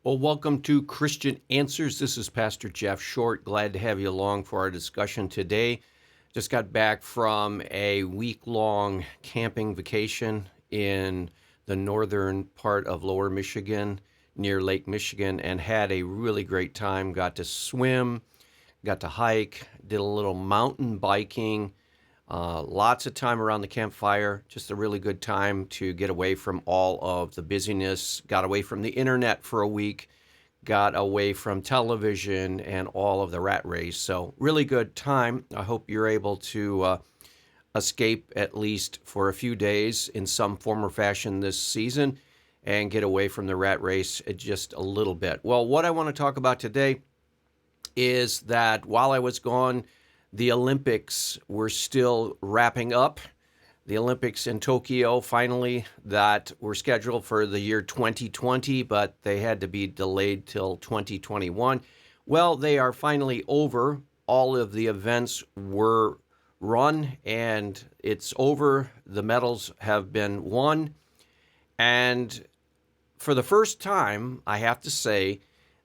Well, welcome to Christian Answers. This is Pastor Jeff Short. Glad to have you along for our discussion today. Just got back from a week-long camping vacation in the northern part of Lower Michigan, near Lake Michigan, and had a really great time. Got to swim, got to hike, did a little mountain biking, lots of time around the campfire. Just a really good time to get away from all of the busyness. Got away from the internet for a week. Got away from television and all of the rat race. So really good time. I hope you're able to escape at least for a few days in some form or fashion this season and get away from the rat race just a little bit. Well, what I want to talk about today is that while I was gone, the Olympics were still wrapping up. The Olympics in Tokyo, finally, that were scheduled for the year 2020, but they had to be delayed till 2021. Well, they are finally over. All of the events were run, and it's over. The medals have been won. And for the first time, I have to say,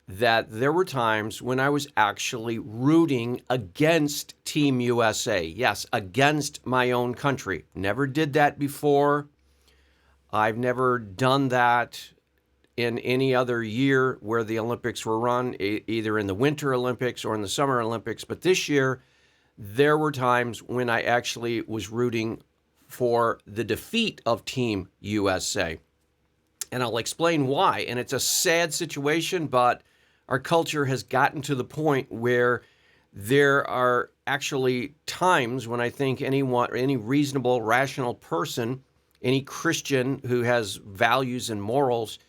that there were times when I was actually rooting against Team USA. Yes, against my own country. Never did that before. I've never done that in any other year where the Olympics were run, either in the Winter Olympics or in the Summer Olympics. But this year, there were times when I actually was rooting for the defeat of Team USA. And I'll explain why. And it's a sad situation, but our culture has gotten to the point where there are actually times when I think any reasonable, rational person, any Christian who has values and morals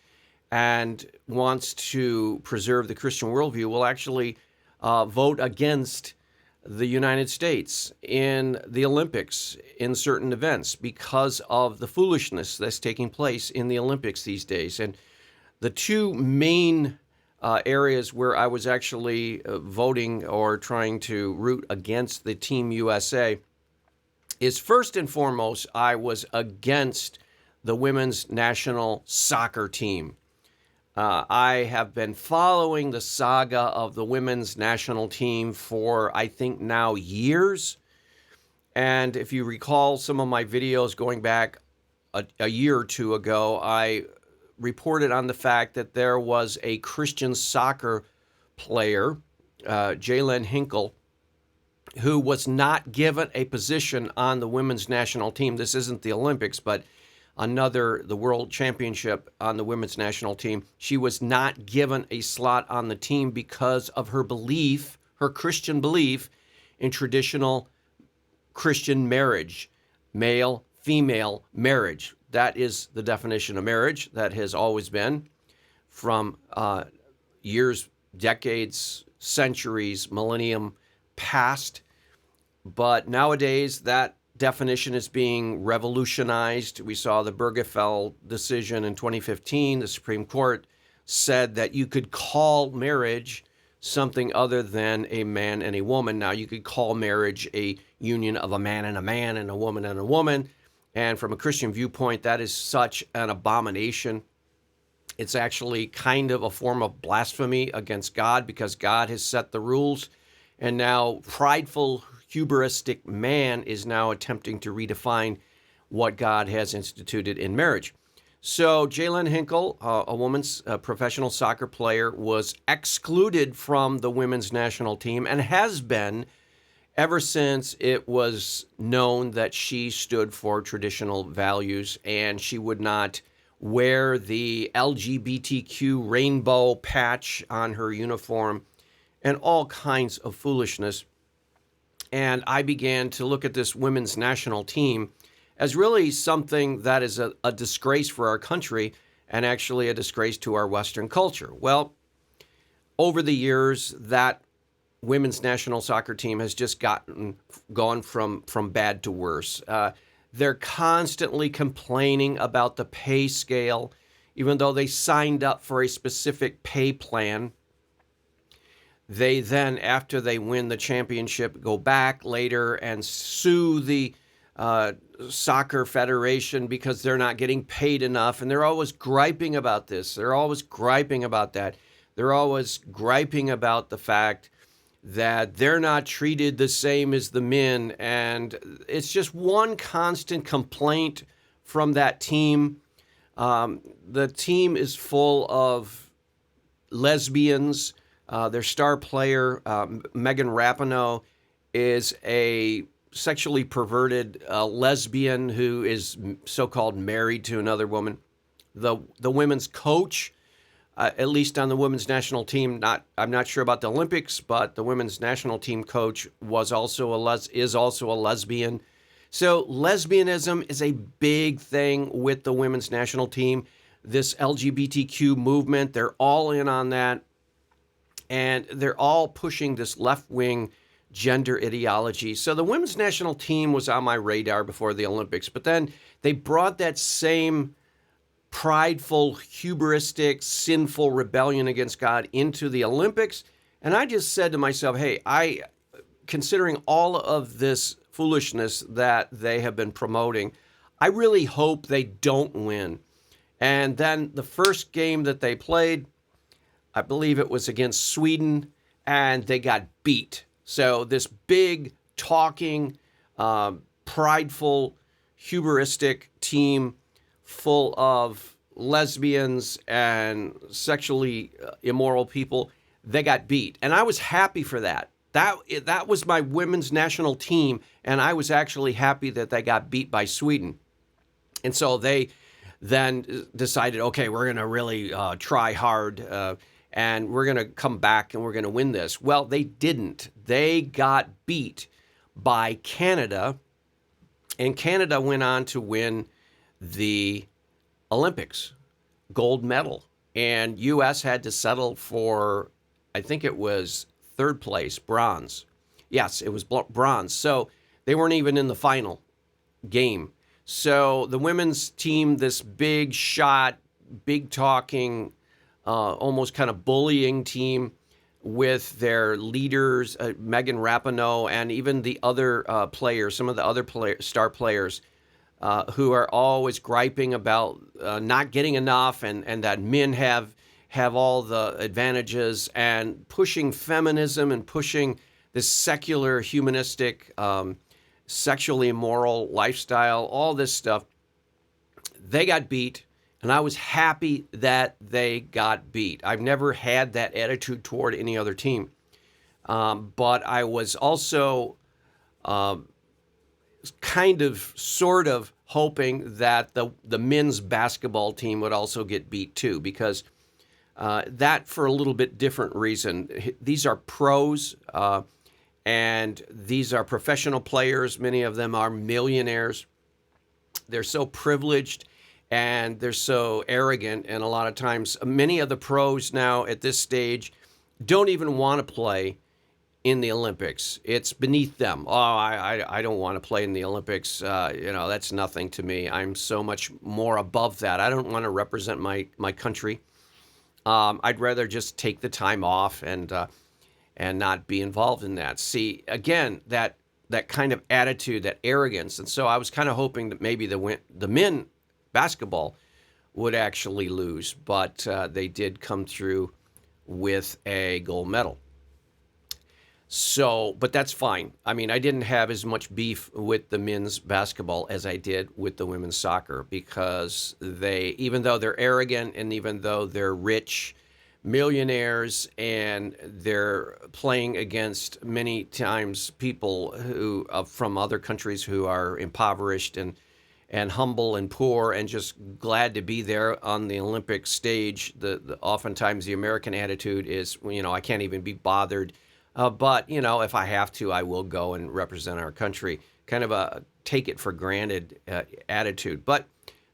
and wants to preserve the Christian worldview will actually vote against the United States in the Olympics in certain events because of the foolishness that's taking place in the Olympics these days. And the two main areas where I was actually voting or trying to root against the Team USA is first and foremost, I was against the women's national soccer team. I have been following the saga of the women's national team for, I think, now years. And if you recall some of my videos going back a year or two ago, I reported on the fact that there was a Christian soccer player, Jalen Hinkle, who was not given a position on the women's national team. This isn't the Olympics, but the World Championship on the women's national team. She was not given a slot on the team because of her belief, her Christian belief in traditional Christian marriage, male-female marriage. That is the definition of marriage. That has always been from years, decades, centuries, millennium past. But nowadays, that definition is being revolutionized. We saw the Bergefell decision in 2015. The Supreme Court said that you could call marriage something other than a man and a woman. Now, you could call marriage a union of a man and a woman and a woman. And from a Christian viewpoint, that is such an abomination. It's actually kind of a form of blasphemy against God because God has set the rules. And now prideful, hubristic man is now attempting to redefine what God has instituted in marriage. So Jalen Hinkle, a women's professional soccer player, was excluded from the women's national team and has been ever since it was known that she stood for traditional values and she would not wear the LGBTQ rainbow patch on her uniform and all kinds of foolishness. And I began to look at this women's national team as really something that is a disgrace for our country and actually a disgrace to our Western culture. Well, over the years, that women's national soccer team has just gone from bad to worse. They're constantly complaining about the pay scale, even though they signed up for a specific pay plan. They then, after they win the championship, go back later and sue the uh, soccer federation because they're not getting paid enough. And they're always griping about this. They're always griping about that. They're always griping about the fact that they're not treated the same as the men. And it's just one constant complaint from that team. The team is full of lesbians. Their star player, Megan Rapinoe, is a sexually perverted lesbian who is so-called married to another woman. The women's coach, at least on the women's national team, I'm not sure about the Olympics, but the women's national team coach is also a lesbian. So lesbianism is a big thing with the women's national team. This LGBTQ movement, they're all in on that. And they're all pushing this left-wing gender ideology. So the women's national team was on my radar before the Olympics, but then they brought that same prideful, hubristic, sinful rebellion against God into the Olympics. And I just said to myself, hey, considering all of this foolishness that they have been promoting, I really hope they don't win. And then the first game that they played, I believe it was against Sweden, and they got beat. So this big, talking, prideful, hubristic team full of lesbians and sexually immoral people, they got beat. And I was happy for that. That was my women's national team, and I was actually happy that they got beat by Sweden. And so they then decided, okay, we're going to really try hard, and we're going to come back and we're going to win this. Well, they didn't. They got beat by Canada, and Canada went on to win the Olympics, gold medal. And U.S. had to settle for, I think it was third place, bronze. Yes, it was bronze. So they weren't even in the final game. So the women's team, this big shot, big talking, almost kind of bullying team with their leaders, Megan Rapinoe, and even the other players, some of the other star players who are always griping about not getting enough and that men have all the advantages, and pushing feminism and pushing this secular, humanistic, sexually immoral lifestyle, all this stuff. They got beat. And I was happy that they got beat. I've never had that attitude toward any other team. But I was also sort of hoping that the men's basketball team would also get beat too, because that for a little bit different reason. These are pros, and these are professional players. Many of them are millionaires. They're so privileged. And they're so arrogant, and a lot of times, many of the pros now at this stage don't even want to play in the Olympics. It's beneath them. Oh, I don't want to play in the Olympics. That's nothing to me. I'm so much more above that. I don't want to represent my country. I'd rather just take the time off and not be involved in that. See, again, that kind of attitude, that arrogance. And so I was kind of hoping that maybe the men basketball would actually lose, but they did come through with a gold medal. So, but that's fine. I mean, I didn't have as much beef with the men's basketball as I did with the women's soccer, because even though they're arrogant and even though they're rich millionaires and they're playing against many times people who from other countries who are impoverished and humble and poor and just glad to be there on the Olympic stage. Oftentimes the American attitude is, I can't even be bothered. But, if I have to, I will go and represent our country. Kind of a take it for granted attitude. But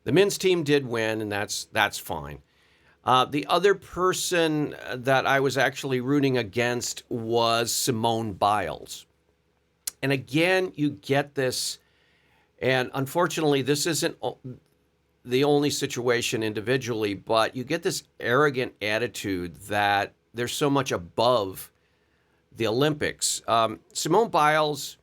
the men's team did win, and that's fine. The other person that I was actually rooting against was Simone Biles. And again, you get this. And unfortunately, this isn't the only situation individually, but you get this arrogant attitude that they're so much above the Olympics. Simone Biles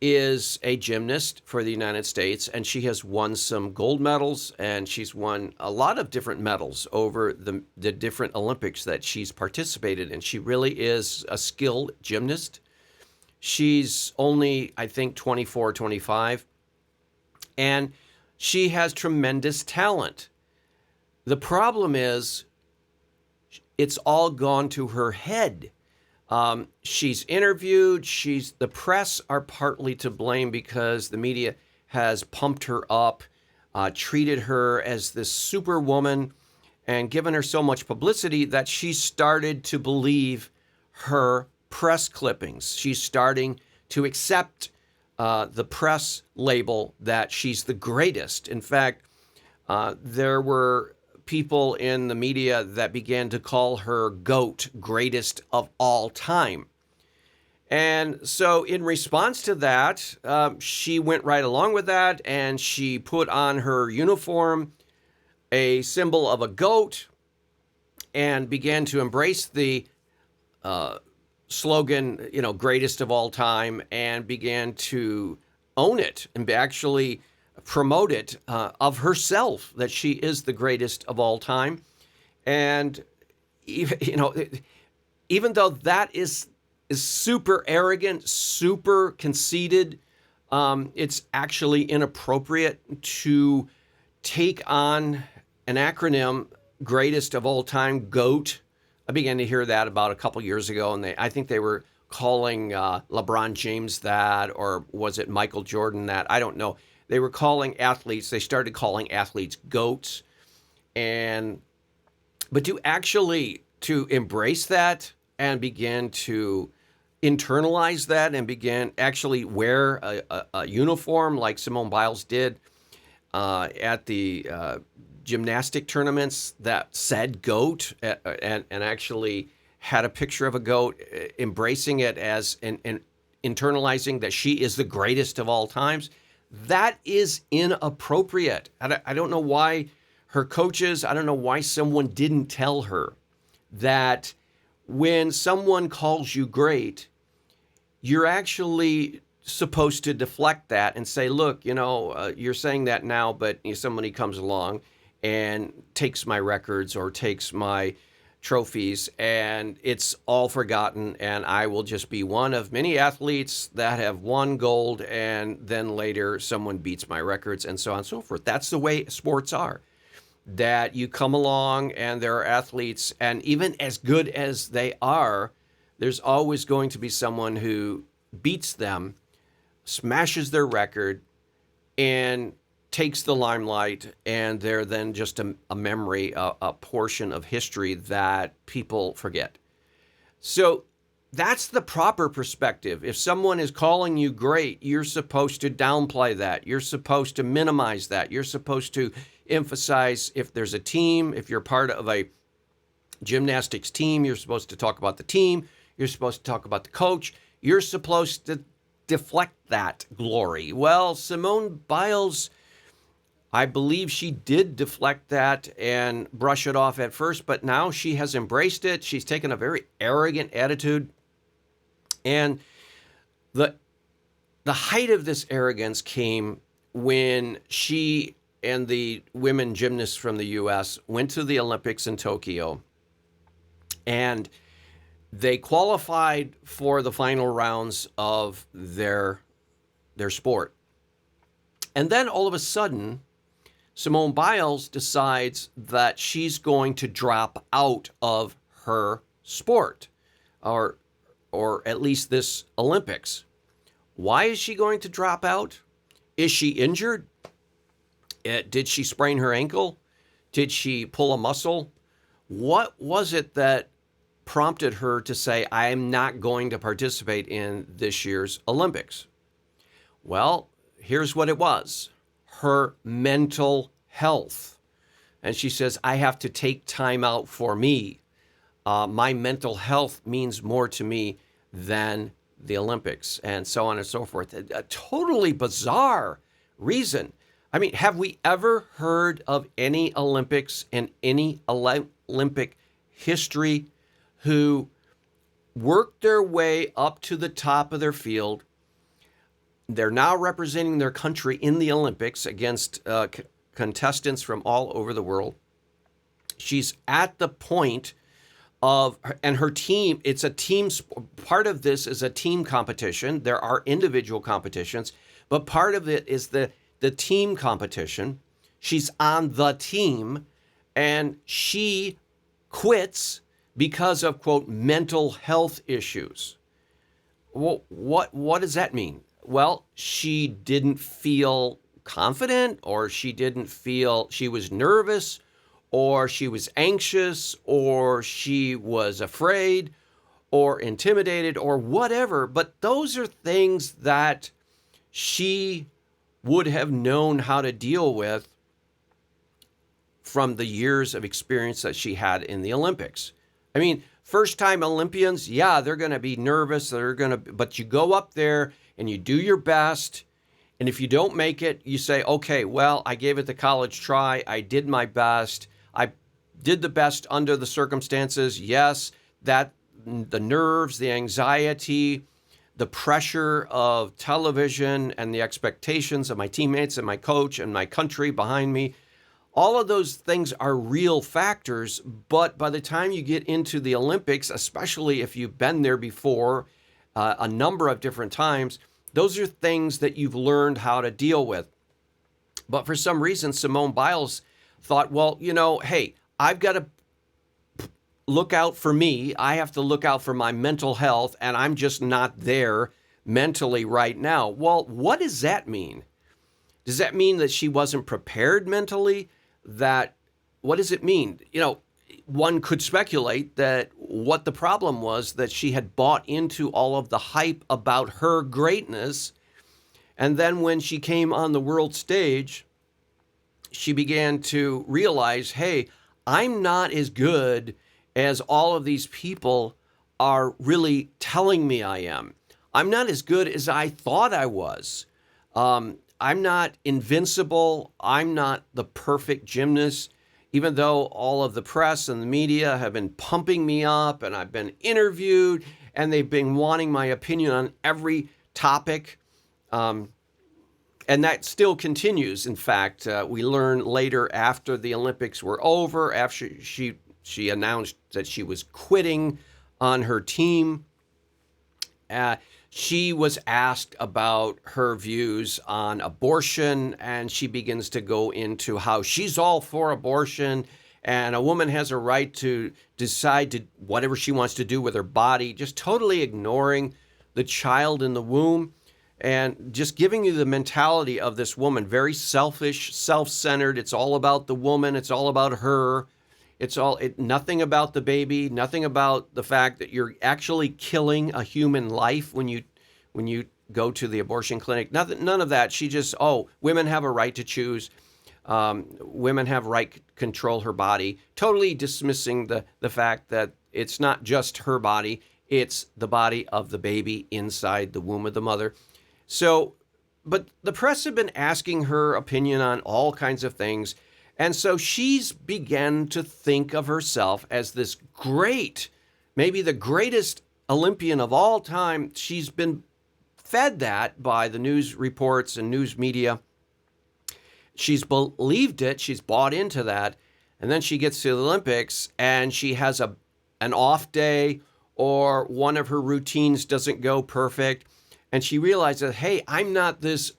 is a gymnast for the United States, and she has won some gold medals, and she's won a lot of different medals over the different Olympics that she's participated in. She really is a skilled gymnast. She's only, I think, 24, 25, and she has tremendous talent. The problem is it's all gone to her head. She's interviewed. The press are partly to blame because the media has pumped her up, treated her as this superwoman, and given her so much publicity that she started to believe her press clippings. She's starting to accept the press label that she's the greatest. In fact, there were people in the media that began to call her GOAT, greatest of all time. And so in response to that, she went right along with that, and she put on her uniform a symbol of a goat and began to embrace the slogan, greatest of all time, and began to own it and actually promote it of herself, that she is the greatest of all time. And even though that is super arrogant, super conceited, it's actually inappropriate to take on an acronym, greatest of all time, GOAT. I began to hear that about a couple years ago, and I think they were calling LeBron James that, or was it Michael Jordan that? I don't know. They were calling athletes, they started calling athletes GOATs. But to embrace that and begin to internalize that and begin actually wear a uniform like Simone Biles did at the gymnastic tournaments that said GOAT and actually had a picture of a goat, embracing it as and internalizing that she is the greatest of all times. That is inappropriate. I don't know why her coaches, I don't know why someone didn't tell her that when someone calls you great, you're actually supposed to deflect that and say, look, you're saying that now, but somebody comes along and takes my records or takes my trophies, and it's all forgotten, and I will just be one of many athletes that have won gold, and then later someone beats my records, and so on and so forth. That's the way sports are, that you come along and there are athletes, and even as good as they are, there's always going to be someone who beats them, smashes their record, and takes the limelight, and they're then just a memory, a portion of history that people forget. So that's the proper perspective. If someone is calling you great, you're supposed to downplay that. You're supposed to minimize that. You're supposed to emphasize, if there's a team, if you're part of a gymnastics team, you're supposed to talk about the team. You're supposed to talk about the coach. You're supposed to deflect that glory. Well, Simone Biles, I believe she did deflect that and brush it off at first, but now she has embraced it. She's taken a very arrogant attitude. And the height of this arrogance came when she and the women gymnasts from the U.S. went to the Olympics in Tokyo, and they qualified for the final rounds of their sport. And then all of a sudden, Simone Biles decides that she's going to drop out of her sport, or at least this Olympics. Why is she going to drop out? Is she injured? Did she sprain her ankle? Did she pull a muscle? What was it that prompted her to say, I'm not going to participate in this year's Olympics? Well, here's what it was. Her mental health. And she says, I have to take time out for me. My mental health means more to me than the Olympics, and so on and so forth. A totally bizarre reason. I mean, have we ever heard of any Olympics in any Olympic history who worked their way up to the top of their field, They're now representing their country in the Olympics against contestants from all over the world. She's at the point of, and her team, it's a team, part of this is a team competition. There are individual competitions, but part of it is the team competition. She's on the team, and she quits because of, quote, mental health issues. Well, what does that mean? Well, she didn't feel confident, or she didn't feel, she was nervous, or she was anxious, or she was afraid, or intimidated, or whatever. But those are things that she would have known how to deal with from the years of experience that she had in the Olympics. I mean, first-time Olympians, yeah, they're going to be nervous. But you go up there and you do your best. And if you don't make it, you say, okay, well, I gave it the college try. I did my best. I did the best under the circumstances. Yes, that the nerves, the anxiety, the pressure of television and the expectations of my teammates and my coach and my country behind me, all of those things are real factors. But by the time you get into the Olympics, especially if you've been there before a number of different times, those are things that you've learned how to deal with. But for some reason, Simone Biles thought, well, hey, I've got to look out for me. I have to look out for my mental health, and I'm just not there mentally right now. Well, what does that mean? Does that mean that she wasn't prepared mentally? What does it mean? One could speculate that what the problem was, that she had bought into all of the hype about her greatness. And then when she came on the world stage, she began to realize, hey, I'm not as good as all of these people are really telling me I am. I'm not as good as I thought I was. I'm not invincible. I'm not the perfect gymnast, even though all of the press and the media have been pumping me up and I've been interviewed and they've been wanting my opinion on every topic. And that still continues. In fact, we learn later, after the Olympics were over, after she announced that she was quitting on her team, she was asked about her views on abortion, and she begins to go into how she's all for abortion, and a woman has a right to decide to whatever she wants to do with her body, just totally ignoring the child in the womb. And just giving you the mentality of this woman, very selfish, self-centered. It's all about the woman. It's all about her. Nothing about the baby, nothing about the fact that you're actually killing a human life when you go to the abortion clinic. None of that. She just, women have a right to choose. Women have right to control her body. Totally dismissing the fact that it's not just her body. It's the body of the baby inside the womb of the mother. So, but the press have been asking her opinion on all kinds of things. And so she's began to think of herself as this great, maybe the greatest Olympian of all time. She's been fed that by the news reports and news media. She's believed it. She's bought into that. And then she gets to the Olympics and she has an off day, or one of her routines doesn't go perfect. And she realizes, hey, I'm not this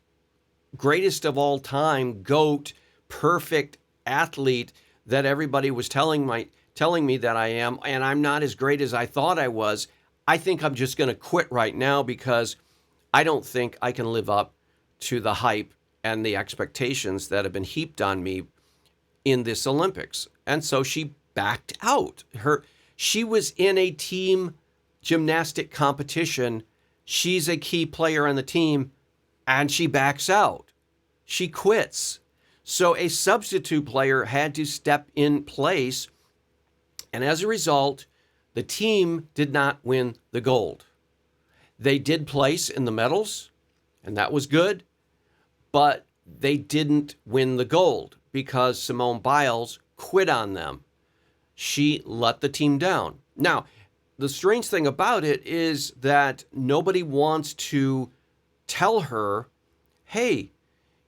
greatest of all time, GOAT, perfect athlete that everybody was telling me that I am, and I'm not as great as I thought I was. I think I'm just going to quit right now because I don't think I can live up to the hype and the expectations that have been heaped on me in this Olympics. And so she backed out. She was in a team gymnastic competition. She's a key player on the team, and she backs out. She quits. So a substitute player had to step in place, and as a result, the team did not win the gold. They did place in the medals, and that was good, but they didn't win the gold because Simone Biles quit on them. She let the team down. Now, the strange thing about it is that nobody wants to tell her, hey,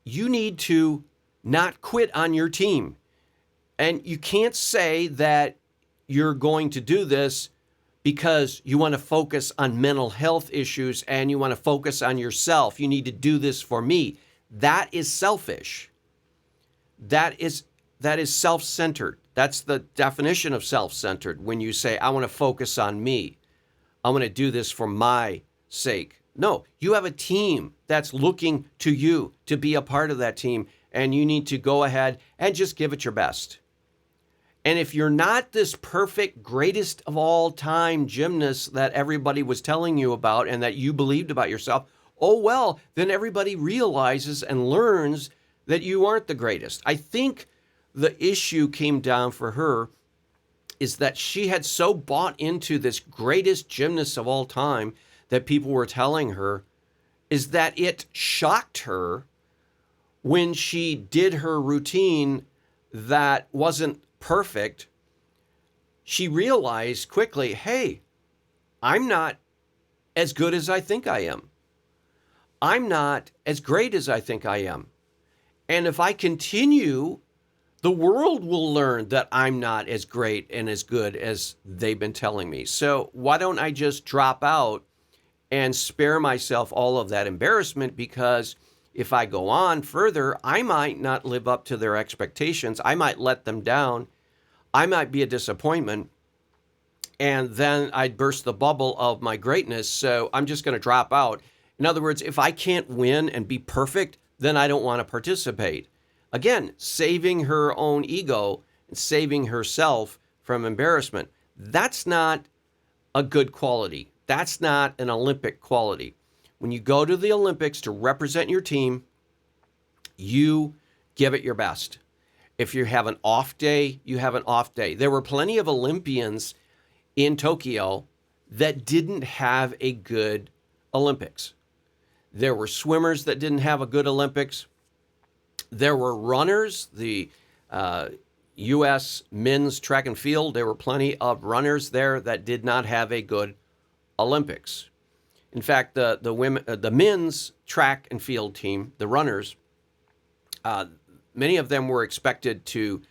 you need to not quit on your team. And you can't say that you're going to do this because you want to focus on mental health issues and you want to focus on yourself. You need to do this for me. That is selfish. That is self-centered. That's the definition of self-centered. When you say, I want to focus on me. I want to do this for my sake. No, you have a team that's looking to you to be a part of that team, and you need to go ahead and just give it your best. And if you're not this perfect, greatest of all time gymnast that everybody was telling you about and that you believed about yourself, oh well, then everybody realizes and learns that you aren't the greatest. I think the issue came down for her is that she had so bought into this greatest gymnast of all time that people were telling her, is that it shocked her when she did her routine that wasn't perfect. She realized quickly, hey, I'm not as good as I think I am. I'm not as great as I think I am. And if I continue, the world will learn that I'm not as great and as good as they've been telling me. So why don't I just drop out and spare myself all of that embarrassment? Because if I go on further, I might not live up to their expectations. I might let them down. I might be a disappointment. And then I'd burst the bubble of my greatness. So I'm just going to drop out. In other words, if I can't win and be perfect, then I don't want to participate. Again, saving her own ego and saving herself from embarrassment. That's not a good quality. That's not an Olympic quality. When you go to the Olympics to represent your team, you give it your best. If you have an off day, you have an off day. There were plenty of Olympians in Tokyo that didn't have a good Olympics. There were swimmers that didn't have a good Olympics. There were runners, the U.S. men's track and field. There were plenty of runners there that did not have a good Olympics. In fact, the men's track and field team, the runners, many of them were expected to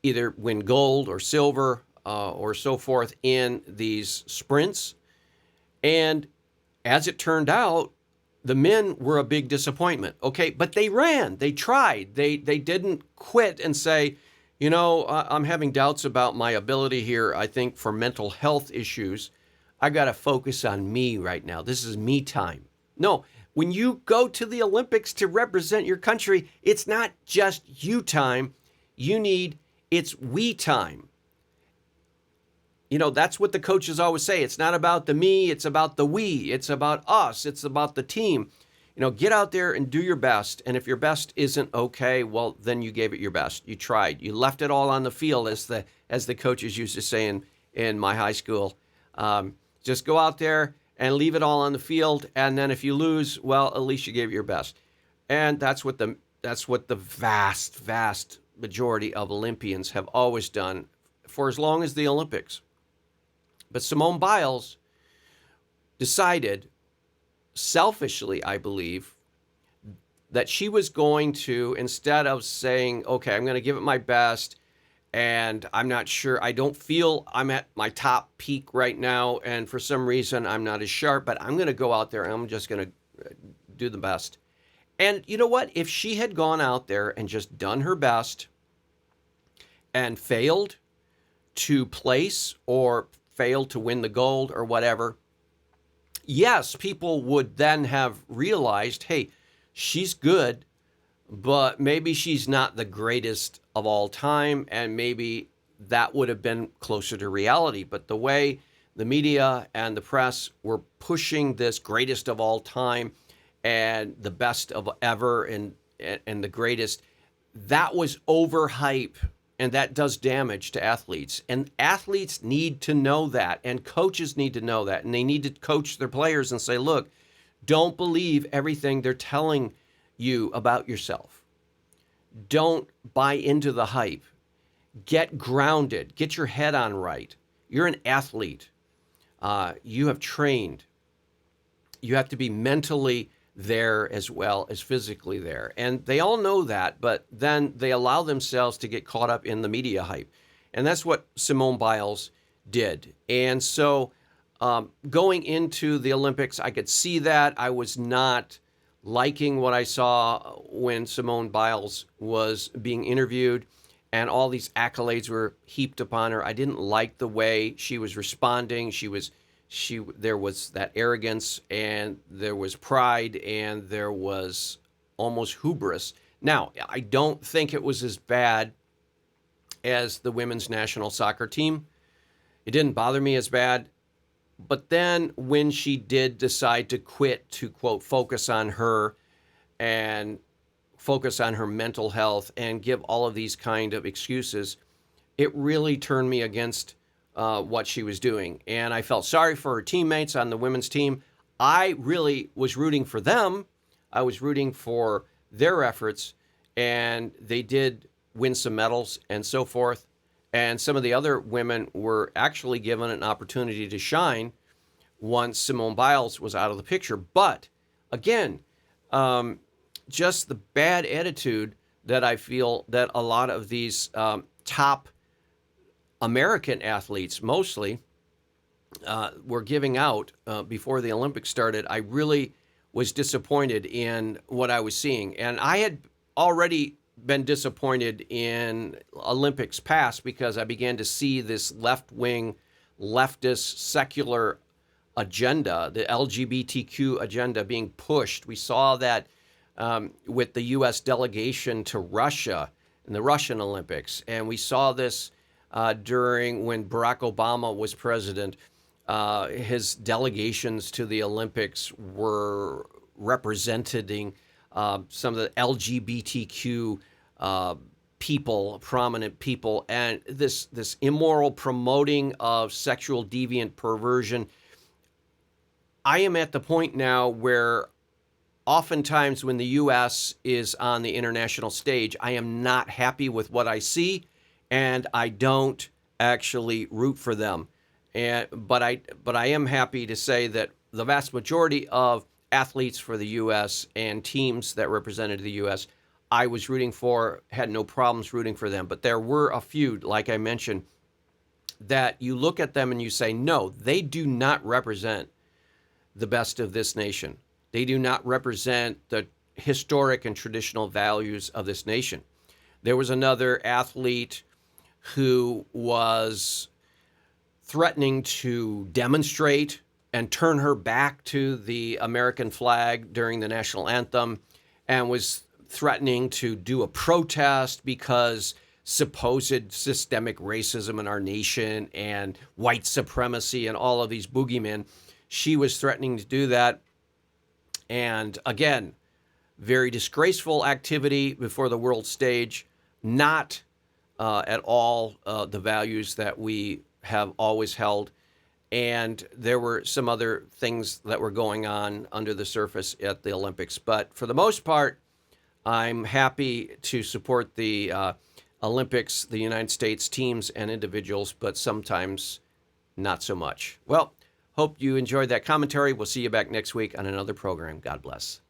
either win gold or silver or so forth in these sprints. And as it turned out, the men were a big disappointment. Okay, but they ran, they tried, they didn't quit and say, you know, I'm having doubts about my ability here. I think for mental health issues, I got to focus on me right now. This is me time. No, when you go to the Olympics to represent your country, it's not just you time. It's we time. You know, that's what the coaches always say. It's not about the me, it's about the we. It's about us, it's about the team. You know, get out there and do your best. And if your best isn't okay, well, then you gave it your best. You tried. You left it all on the field, as the coaches used to say in my high school. Just go out there and leave it all on the field. And then if you lose, well, at least you gave it your best. And that's what the vast majority of Olympians have always done for as long as the Olympics. But Simone Biles decided, selfishly, I believe, that she was going to, instead of saying, okay, I'm going to give it my best, and I'm not sure, I don't feel I'm at my top peak right now, and for some reason I'm not as sharp, but I'm going to go out there and I'm just going to do the best. And you know what? If she had gone out there and just done her best and failed to place or failed to win the gold or whatever, yes, people would then have realized, hey, she's good, but maybe she's not the greatest of all time, and maybe that would have been closer to reality. But the way the media and the press were pushing this greatest of all time and the best of ever and the greatest, that was overhype. And that does damage to athletes. And athletes need to know that. And coaches need to know that. And they need to coach their players and say, look, don't believe everything they're telling you about yourself. Don't buy into the hype. Get grounded. Get your head on right. You're an athlete. You have trained. You have to be mentally there as well as physically there. And they all know that, but then they allow themselves to get caught up in the media hype. And that's what Simone Biles did. And so going into the Olympics, I could see that. I was not liking what I saw when Simone Biles was being interviewed and all these accolades were heaped upon her. I didn't like the way she was responding. There was that arrogance, and there was pride, and there was almost hubris. Now, I don't think it was as bad as the women's national soccer team. It didn't bother me as bad. But then when she did decide to quit to, quote, focus on her and focus on her mental health and give all of these kind of excuses, it really turned me against what she was doing. And I felt sorry for her teammates on the women's team. I really was rooting for them. I was rooting for their efforts, and they did win some medals and so forth. And some of the other women were actually given an opportunity to shine once Simone Biles was out of the picture. But again, just the bad attitude that I feel that a lot of these top American athletes mostly were giving out before the Olympics started. I really was disappointed in what I was seeing. And I had already been disappointed in Olympics past because I began to see this left-wing, leftist, secular agenda, the LGBTQ agenda being pushed. We saw that with the U.S. delegation to Russia in the Russian Olympics. And we saw this during when Barack Obama was president. His delegations to the Olympics were representing some of the LGBTQ people, prominent people, and this immoral promoting of sexual deviant perversion. I am at the point now where oftentimes when the U.S. is on the international stage, I am not happy with what I see, and I don't actually root for them. But I am happy to say that the vast majority of athletes for the U.S. and teams that represented the U.S., I was rooting for, had no problems rooting for them. But there were a few, like I mentioned, that you look at them and you say, no, they do not represent the best of this nation. They do not represent the historic and traditional values of this nation. There was another athlete who was threatening to demonstrate and turn her back to the American flag during the national anthem, and was threatening to do a protest because supposed systemic racism in our nation and white supremacy and all of these boogeymen. She was threatening to do that. And again, very disgraceful activity before the world stage, not at all the values that we have always held. And there were some other things that were going on under the surface at the Olympics. But for the most part, I'm happy to support the Olympics, the United States teams and individuals, but sometimes not so much. Well, hope you enjoyed that commentary. We'll see you back next week on another program. God bless.